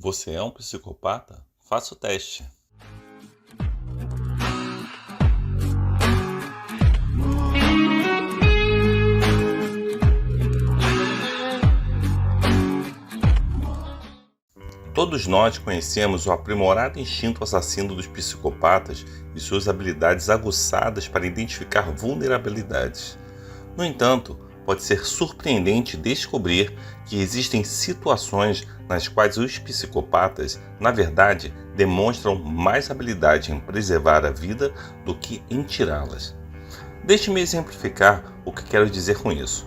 Você é um psicopata? Faça o teste. Todos nós conhecemos o aprimorado instinto assassino dos psicopatas e suas habilidades aguçadas para identificar vulnerabilidades. No entanto, pode ser surpreendente descobrir que existem situações nas quais os psicopatas, na verdade, demonstram mais habilidade em preservar a vida do que em tirá-las. Deixe-me exemplificar o que quero dizer com isso.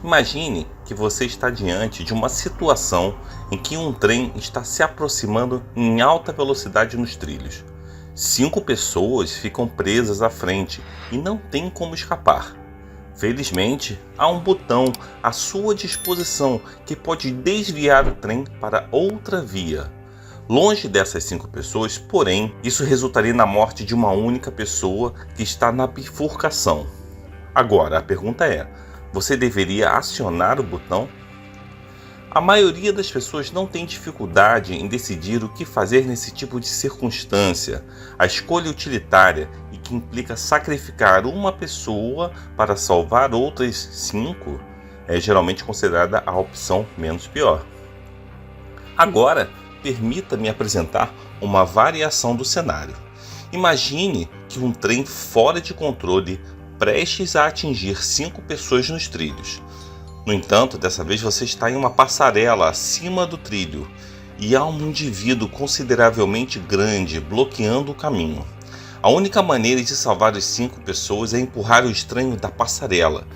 Imagine que você está diante de uma situação em que um trem está se aproximando em alta velocidade nos trilhos. 5 pessoas ficam presas à frente e não têm como escapar. Felizmente, há um botão à sua disposição que pode desviar o trem para outra via. Longe dessas 5 pessoas, porém, isso resultaria na morte de uma única pessoa que está na bifurcação. Agora, a pergunta é: você deveria acionar o botão? A maioria das pessoas não tem dificuldade em decidir o que fazer nesse tipo de circunstância. A escolha utilitária e que implica sacrificar uma pessoa para salvar outras 5 é geralmente considerada a opção menos pior. Agora, permita-me apresentar uma variação do cenário. Imagine que um trem fora de controle prestes a atingir 5 pessoas nos trilhos. No entanto, dessa vez você está em uma passarela acima do trilho e há um indivíduo consideravelmente grande bloqueando o caminho. A única maneira de salvar as 5 pessoas é empurrar o estranho da passarela.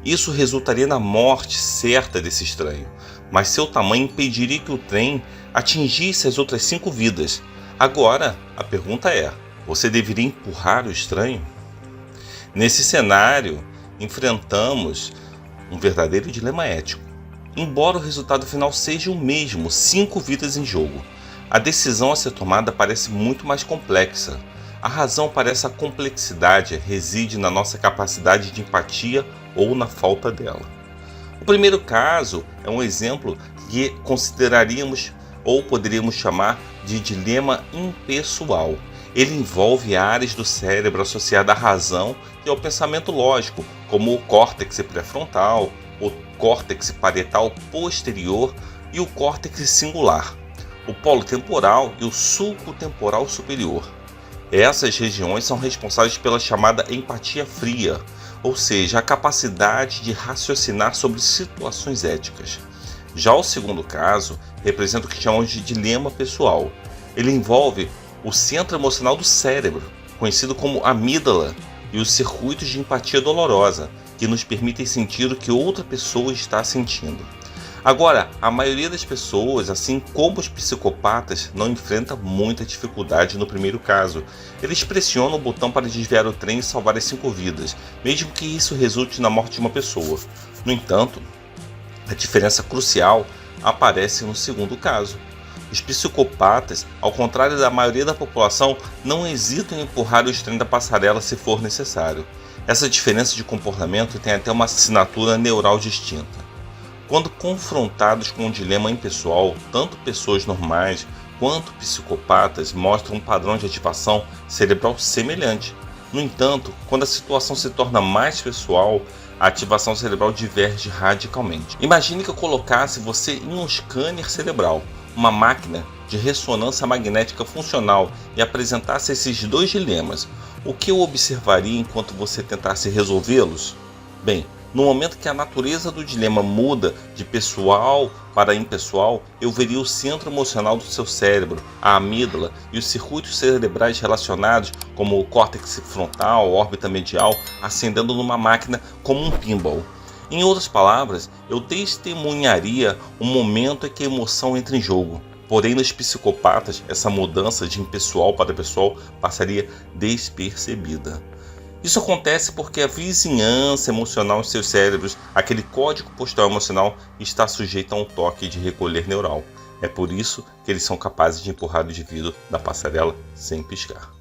Isso resultaria na morte certa desse estranho, mas seu tamanho impediria que o trem atingisse as outras 5 vidas. Agora, a pergunta é: você deveria empurrar o estranho? Nesse cenário, enfrentamos um verdadeiro dilema ético. Embora o resultado final seja o mesmo, 5 vidas em jogo, a decisão a ser tomada parece muito mais complexa. A razão para essa complexidade reside na nossa capacidade de empatia ou na falta dela. O primeiro caso é um exemplo que consideraríamos ou poderíamos chamar de dilema impessoal. Ele envolve áreas do cérebro associadas à razão e ao pensamento lógico, como o córtex pré-frontal, o córtex parietal posterior e o córtex singular, o polo temporal e o sulco temporal superior. Essas regiões são responsáveis pela chamada empatia fria, ou seja, a capacidade de raciocinar sobre situações éticas. Já o segundo caso representa o que chamamos de dilema pessoal. Ele envolve o centro emocional do cérebro, conhecido como amígdala, e os circuitos de empatia dolorosa, que nos permitem sentir o que outra pessoa está sentindo. Agora, a maioria das pessoas, assim como os psicopatas, não enfrenta muita dificuldade no primeiro caso. Eles pressionam o botão para desviar o trem e salvar as 5 vidas, mesmo que isso resulte na morte de uma pessoa. No entanto, a diferença crucial aparece no segundo caso. Os psicopatas, ao contrário da maioria da população, não hesitam em empurrar o estranho da passarela se for necessário. Essa diferença de comportamento tem até uma assinatura neural distinta. Quando confrontados com um dilema impessoal, tanto pessoas normais quanto psicopatas mostram um padrão de ativação cerebral semelhante. No entanto, quando a situação se torna mais pessoal, a ativação cerebral diverge radicalmente. Imagine que eu colocasse você em um scanner cerebral, uma máquina de ressonância magnética funcional, e apresentasse esses 2 dilemas. O que eu observaria enquanto você tentasse resolvê-los? Bem, no momento que a natureza do dilema muda de pessoal para impessoal, eu veria o centro emocional do seu cérebro, a amígdala e os circuitos cerebrais relacionados, como o córtex frontal, órbita medial, acendendo numa máquina como um pinball. Em outras palavras, eu testemunharia o momento em que a emoção entra em jogo. Porém, nos psicopatas, essa mudança de impessoal para pessoal passaria despercebida. Isso acontece porque a vizinhança emocional em seus cérebros, aquele código postal emocional, está sujeito a um toque de recolher neural. É por isso que eles são capazes de empurrar o indivíduo da passarela sem piscar.